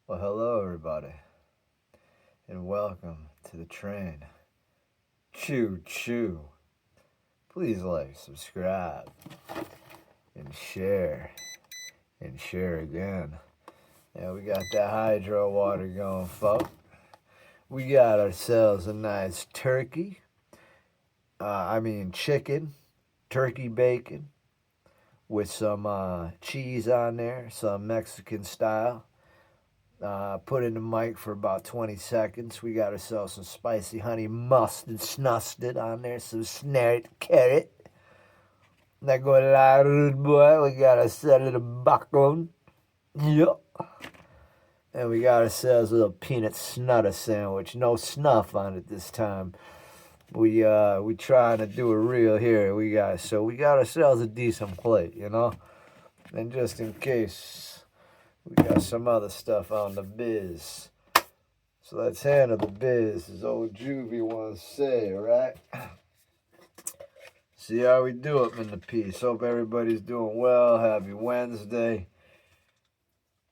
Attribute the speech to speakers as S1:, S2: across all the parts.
S1: Well, hello, everybody, and welcome to the train. Choo choo. Please like, subscribe, and share again. Yeah, we got that hydro water going, folks. We got ourselves a nice turkey. Chicken, turkey bacon, with some cheese on there, some Mexican style. Put in the mic for about 20 seconds. We got ourselves some spicy honey mustard snusted on there, some snared carrot. Not gonna lie, rude boy, we got ourselves a little bacon. Yup. And we got ourselves a little peanut snutter sandwich. No snuff on it this time. We trying to do it real here. We got ourselves a decent plate, you know? And just in case, we got some other stuff on the biz. So let's handle the biz, as old Juvie once say, right? See how we do it in the piece. Hope everybody's doing well. Happy Wednesday.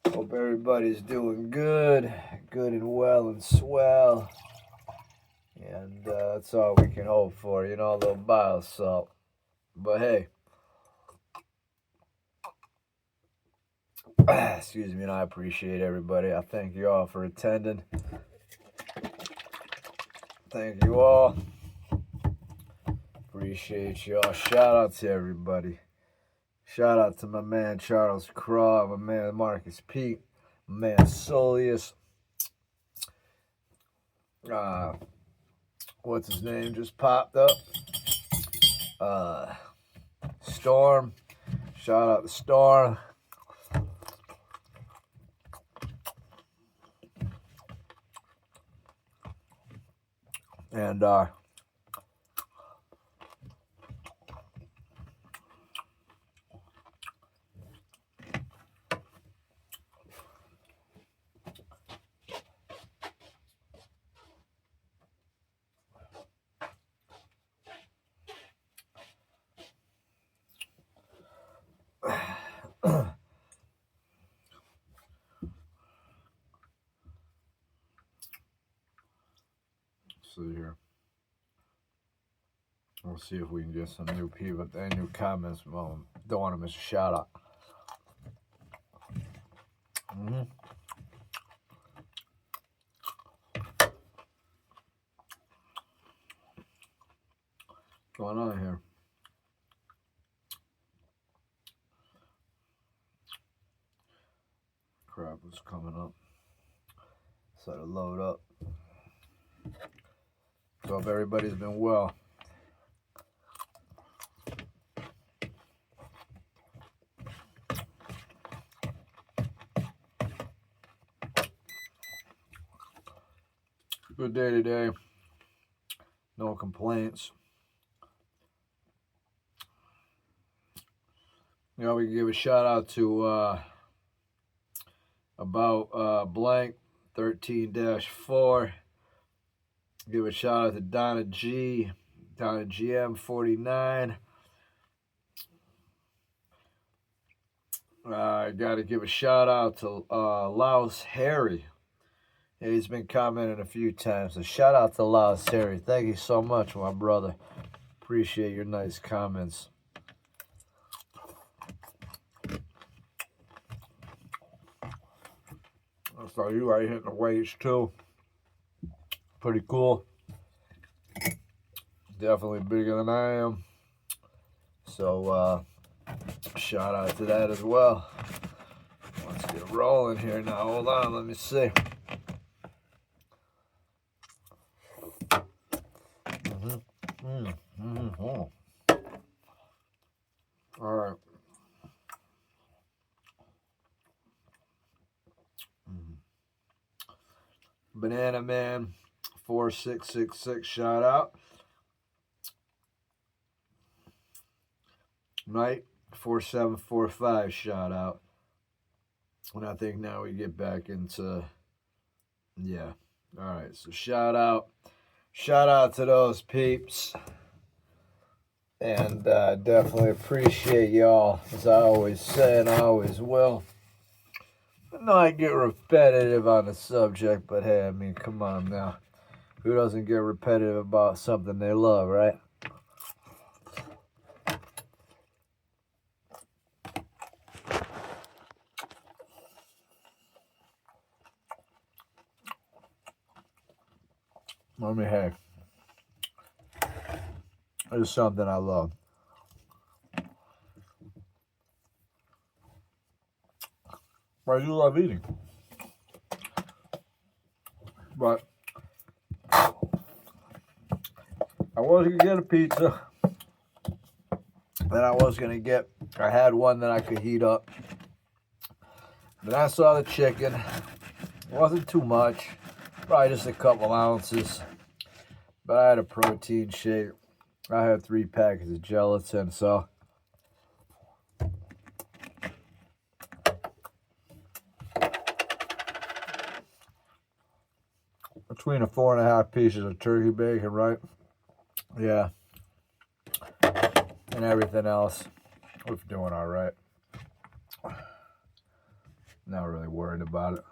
S1: Hope everybody's doing good and well and swell. And that's all we can hope for, you know, a little bile salt. But hey, excuse me, and I appreciate everybody. I thank you all for attending. Thank you all. Appreciate y'all. Shout out to everybody. Shout out to my man Charles Craw, my man Marcus Peak, my man Solius. What's his name just popped up? Storm. Shout out to Storm. And see here. We'll see if we can get some new people, any new comments. Well, don't want to miss a shout out. What's going on here? Crap was coming up. So to load up. So hope everybody's been well. Good day today. No complaints. You know, we can give a shout out to about blank 13-4. Give a shout out to Donna G, Donna GM 49. I got to give a shout out to Laos Harry. Yeah, he's been commenting a few times. So shout out to Laos Harry. Thank you so much, my brother. Appreciate your nice comments. I saw you right hitting the weights too. Pretty cool. Definitely bigger than I am. So shout out to that as well. Let's get rolling here now. Hold on, let me see. All right. Banana Man 4666 shout out. Knight 4745 shout out. And I think now we get back into, yeah. All right, so shout out to those peeps. And definitely appreciate y'all, as I always say and I always will. know I get repetitive on the subject, but hey, I mean, come on now. Who doesn't get repetitive about something they love, right? I mean, hey, it's something I love. I do love eating. But I was going to get a pizza. Then I had one that I could heat up. Then I saw the chicken. It wasn't too much. Probably just a couple ounces. But I had a protein shake. I had 3 packets of gelatin, so between the 4.5 pieces of turkey bacon, right? Yeah. And everything else, we're doing all right. Not really worried about it.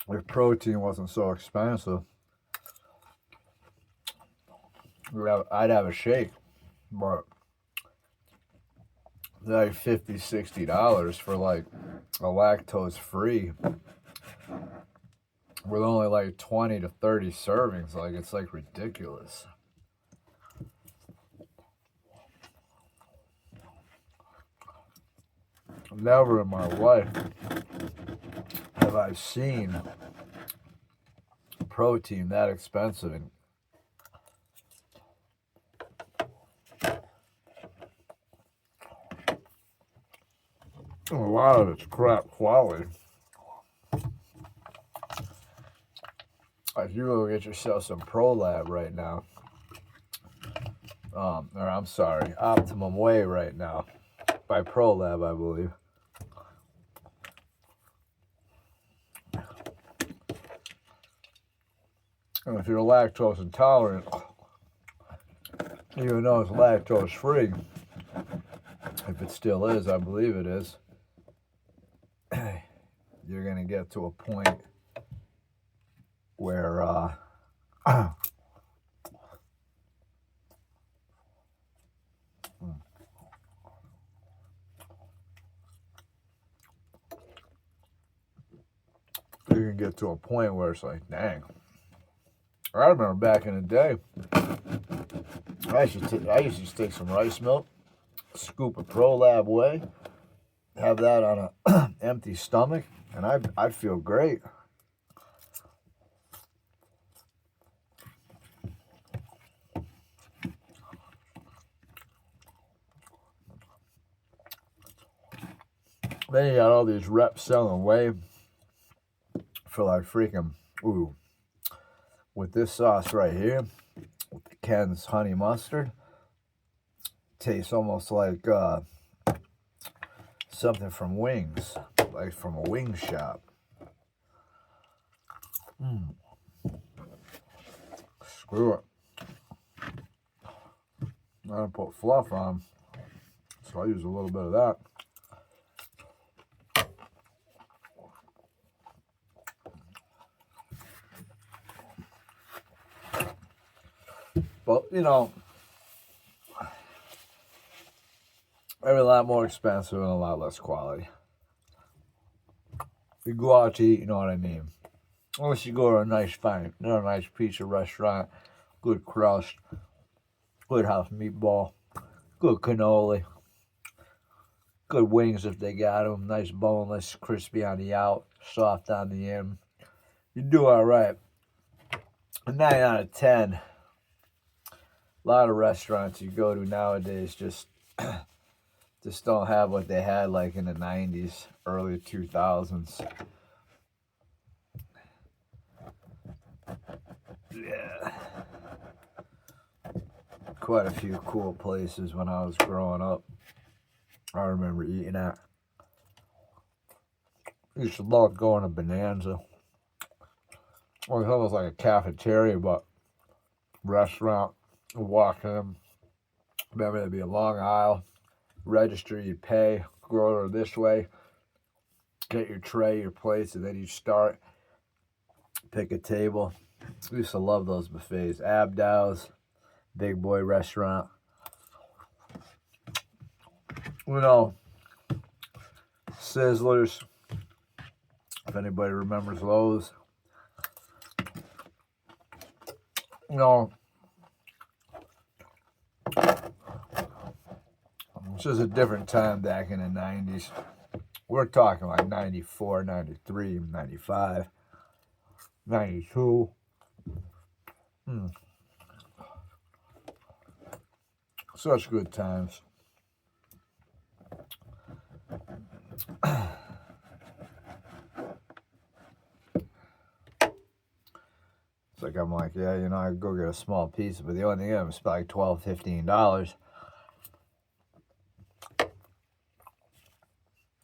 S1: If protein wasn't so expensive, I'd have a shake. But like $50, $60 for like a lactose free with only like 20 to 30 servings. Like, it's like ridiculous. Never in my life have I seen protein that expensive. And a lot of it's crap quality. If you go get yourself some ProLab right now, or I'm sorry, Optimum Whey right now, by ProLab, I believe. And if you're lactose intolerant, even though it's lactose free, if it still is, I believe it is, you're going to get to a point where you can get to a point where it's like, dang. I remember back in the day, I used to just take some rice milk, scoop of ProLab Whey, have that on an empty stomach, and I'd feel great. Then you got all these reps selling whey for like freaking, ooh, with this sauce right here, with the Ken's honey mustard, tastes almost like something from Wings, like from a wing shop. Screw it. I don't put fluff on, so I use a little bit of that. But, you know, they're a lot more expensive and a lot less quality. You go out to eat, you know what I mean? Unless you go to a nice pizza restaurant, good crust, good house meatball, good cannoli, good wings if they got them, nice boneless, crispy on the out, soft on the in. You do all right. A 9 out of 10. A lot of restaurants you go to nowadays just don't have what they had like in the 90s, early 2000s. Yeah. Quite a few cool places when I was growing up. I remember eating at. I used to love going to Bonanza. Well, it's almost like a cafeteria, but restaurant. Walk in. Remember, there'd be a long aisle. register, you pay, go order this way, get your tray, your plates, and then you start, pick a table. I used to love those buffets. Abdow's, Big Boy Restaurant. You know, Sizzlers, if anybody remembers those. You know, it's just a different time back in the 90s. We're talking like 94, 93, 95, 92. Such good times. It's like, I'm like, yeah, you know, I could go get a small piece, but the only thing is like $12, $15.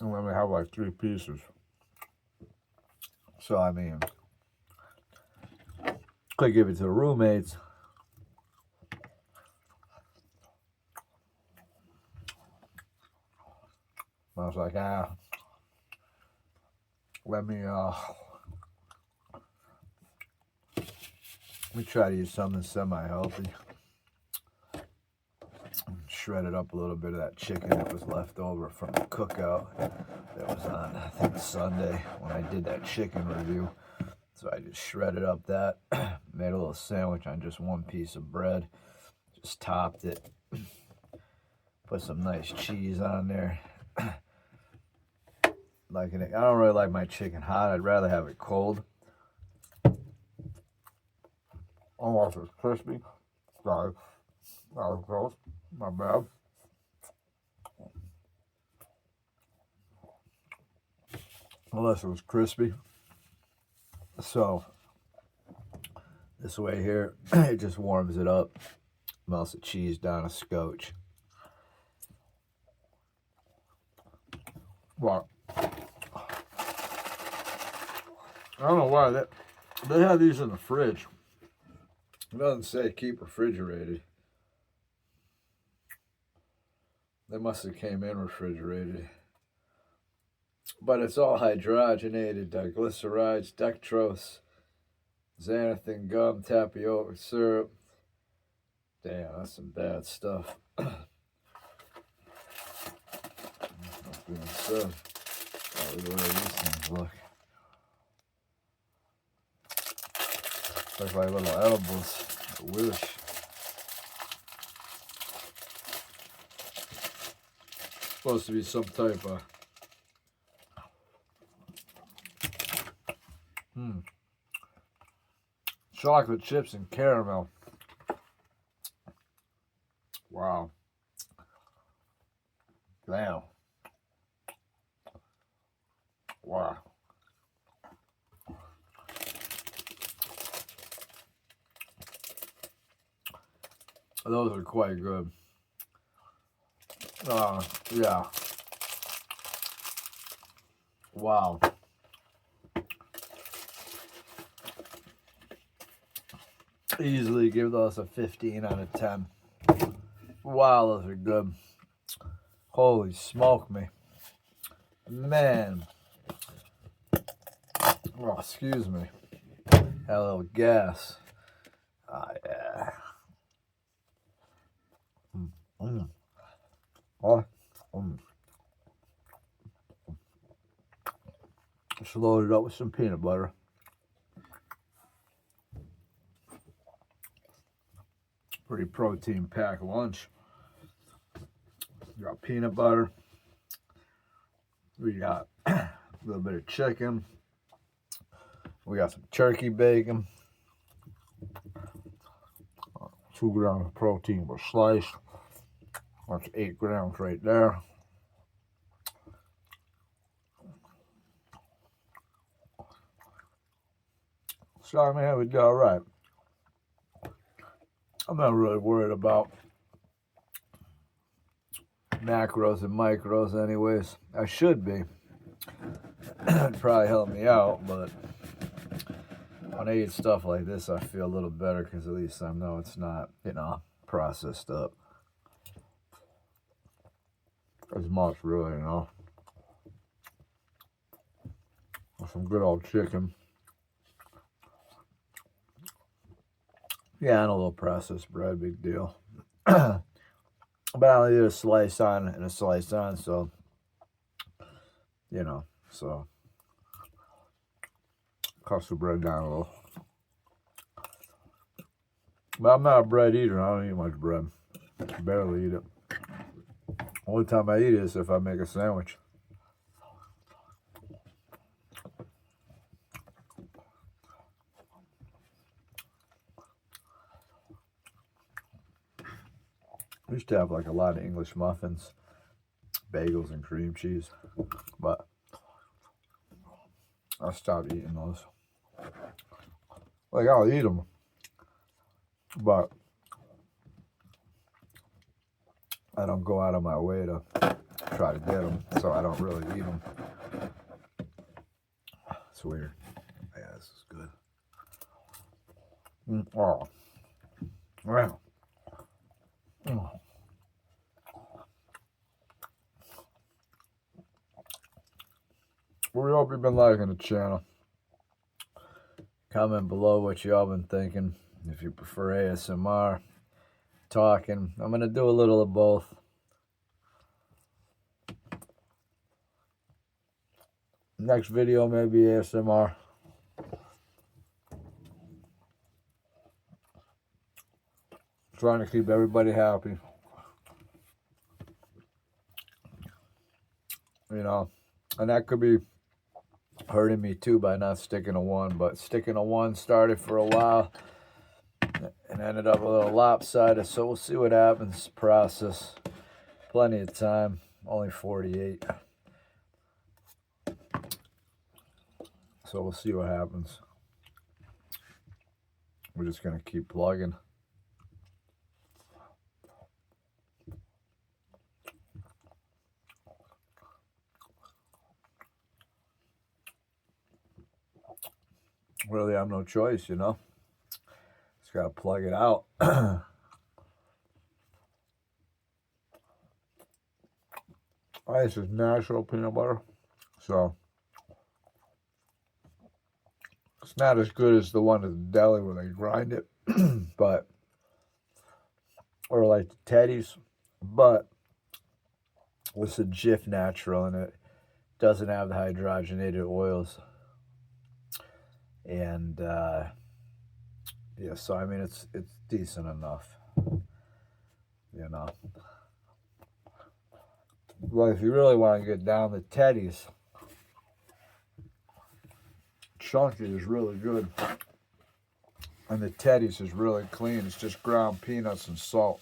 S1: And then we have like 3 pieces. So, I mean, could give it to the roommates. I was like, let me try to use something semi-healthy. Shredded up a little bit of that chicken that was left over from the cookout that was on, I think, Sunday when I did that chicken review. So I just shredded up that, made a little sandwich on just 1 piece of bread, just topped it, put some nice cheese on there. I don't really like my chicken hot. I'd rather have it cold. Almost as crispy. Sorry. That was gross. My bad. Unless it was crispy. So, this way here, it just warms it up. Melts the cheese down a scotch. Well, I don't know why they have these in the fridge. It doesn't say keep refrigerated. They must have came in refrigerated. But it's all hydrogenated, diglycerides, dextrose, xanthan gum, tapioca syrup. Damn, that's some bad stuff. That's being said. Oh, look at the way these things look. Look like little edibles. I wish. Supposed to be some type of chocolate chips and caramel. Wow. Damn. Wow. Those are quite good. Yeah. Wow. Easily give those a 15 out of 10. Wow, those are good. Holy smoke me. Man. Oh, excuse me. Had a little gas. Yeah. Just load it up with some peanut butter. Pretty protein packed lunch. We got peanut butter. We got a little bit of chicken. We got some turkey bacon. 2 grams of protein per slice. That's 8 grams right there. So, man, we did all right. I'm not really worried about macros and micros anyways. I should be. It'd probably help me out, but when I eat stuff like this, I feel a little better because at least I know it's not, processed up. as much, really, you know. Some good old chicken. Yeah, and a little processed bread, big deal. But I only did a slice on and a slice on, so, you know, so cuts the bread down a little. But I'm not a bread eater. I don't eat much bread. Barely eat it. Only time I eat it is if I make a sandwich. I used to have like a lot of English muffins, bagels, and cream cheese, but I stopped eating those. Like, I'll eat them, but I don't go out of my way to try to get them, so I don't really eat them. It's weird. Yeah, this is good. Oh, wow. Oh. We hope you've been liking the channel. Comment below what y'all been thinking. If you prefer ASMR, talking, I'm gonna do a little of both. Next video may be ASMR. Trying to keep everybody happy. You know, and that could be hurting me too by not sticking to one, but sticking to one started for a while and ended up a little lopsided, so we'll see what happens. Process. Plenty of time. Only 48. So we'll see what happens. We're just gonna keep plugging. Really have no choice, you know. Just gotta plug it out. This is natural peanut butter, so it's not as good as the one at the deli where they grind it, but or like the Teddy's, but it's a Jif natural and it doesn't have the hydrogenated oils. And yeah, so I mean it's decent enough, you know. Well, if you really want to get down to Teddy's, Chunky is really good, and the Teddy's is really clean. It's just ground peanuts and salt.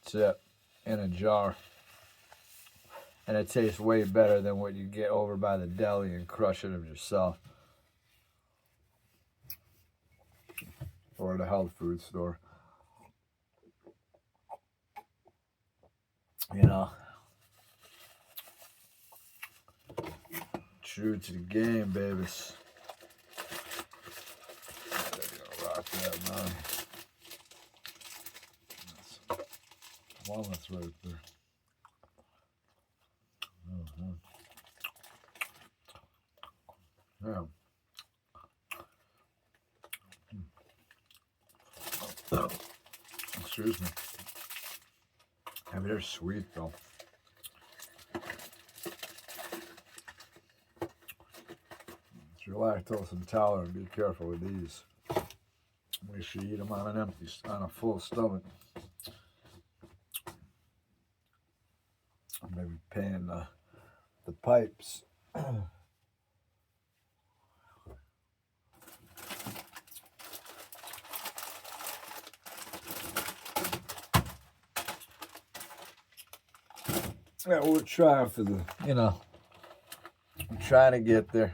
S1: That's it, in a jar, and it tastes way better than what you get over by the deli and crush it yourself, or the health food store. You know, true to the game, babies. Rock that, man. Walnuts right there. Yeah. Excuse me. I mean, they're sweet though. If you're lactose intolerant, be careful with these. Make sure you eat them on a full stomach. Maybe paying the pipes. Yeah, we're trying for the, you know, I'm trying to get there.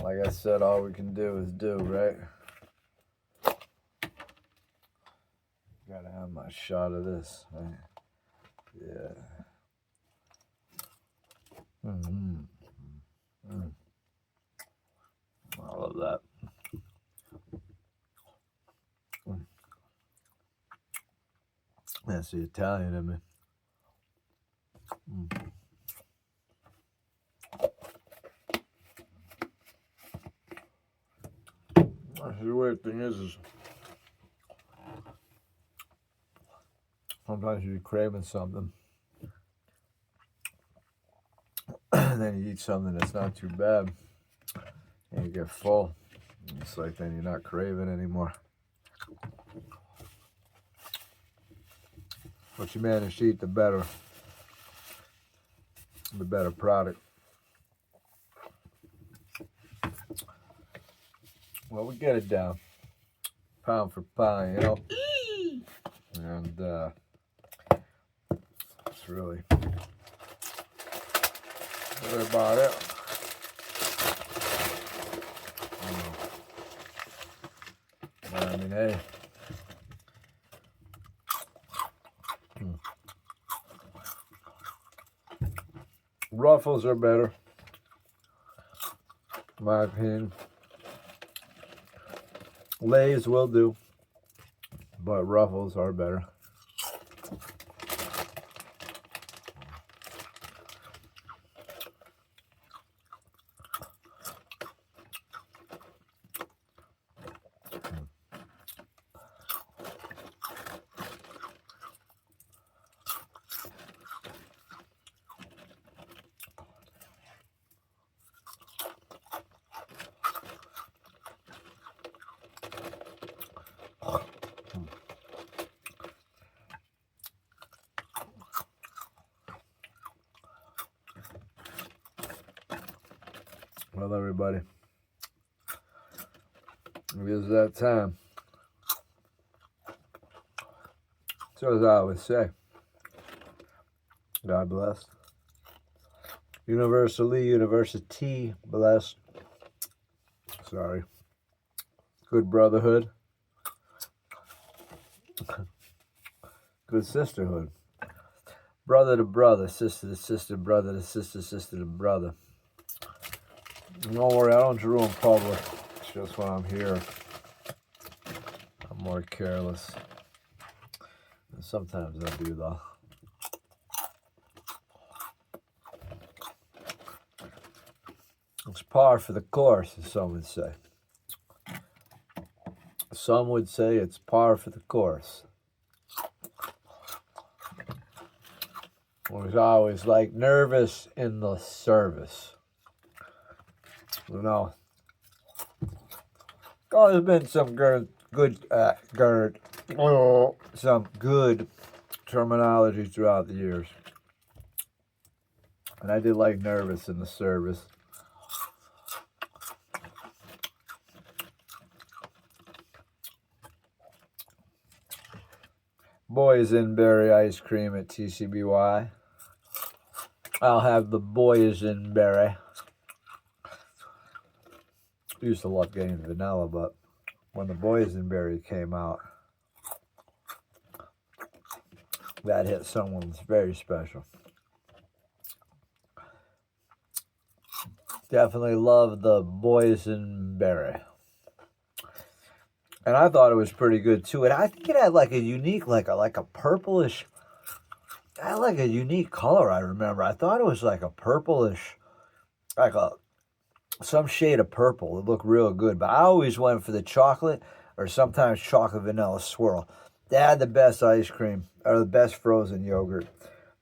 S1: Like I said, all we can do is do, right? Gotta have my shot of this, right? Yeah. I love that. That's the Italian in me. The weird thing is sometimes you're craving something, and then you eat something that's not too bad, and you get full. It's like then you're not craving anymore. What you manage to eat, the better product. Well, we get it down, pound for pound, you know, and it's really about it. I mean, hey. Ruffles are better, in my opinion. Lay's will do, but Ruffles are better. Well, everybody, it is that time. So as I always say, God bless. Universally, university blessed. Sorry. Good brotherhood. Good sisterhood. Brother to brother, sister to sister, brother to sister, sister to brother. Don't worry, I don't drew in public. It's just when I'm here, I'm more careless. And sometimes I do, though. It's par for the course, as some would say. Some would say it's par for the course. I was always like nervous in the service. You know, oh, there's been some some good terminology throughout the years. And I did like nervous in the service. Boysenberry ice cream at TCBY. I'll have the boysenberry. Used to love getting vanilla, but when the boysenberry came out, that hit someone very special. Definitely love the boysenberry. And I thought it was pretty good too. And I think it had like a unique, like a purplish, it had like a unique color, I remember. I thought it was like a purplish, like some shade of purple. It looked real good. But I always went for the chocolate or sometimes chocolate vanilla swirl. They had the best ice cream or the best frozen yogurt.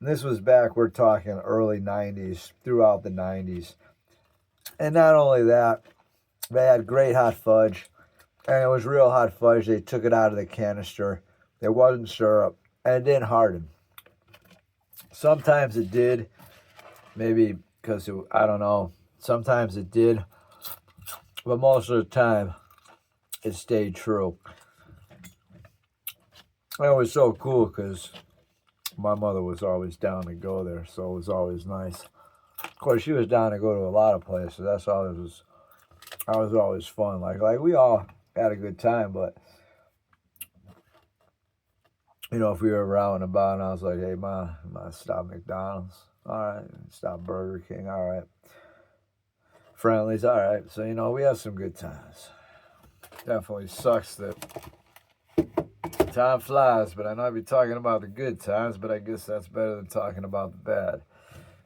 S1: And this was back, we're talking early 90s, throughout the 90s. And not only that, they had great hot fudge. And it was real hot fudge. They took it out of the canister. It wasn't syrup. And it didn't harden. Sometimes it did. Maybe because, I don't know. Sometimes it did. But most of the time, it stayed true. And it was so cool because my mother was always down to go there. So it was always nice. Of course, she was down to go to a lot of places. That's always was. That was always fun. Like we all had a good time, but you know, if we were around and about, and I was like, "Hey, Ma, stop McDonald's, all right, stop Burger King, all right, Friendly's, all right." So you know, we had some good times. Definitely sucks that time flies, but I know I'd be talking about the good times, but I guess that's better than talking about the bad.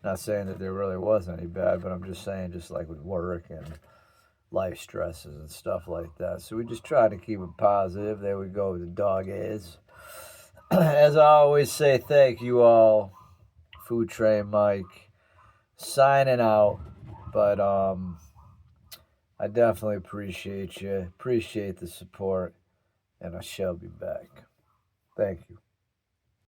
S1: Not saying that there really wasn't any bad, but I'm just saying, just like with work and life stresses and stuff like that. So we just try to keep it positive. There we go. The dog is. As I always say, thank you all. Food Train Mike signing out. But I definitely appreciate you. Appreciate the support. And I shall be back. Thank you.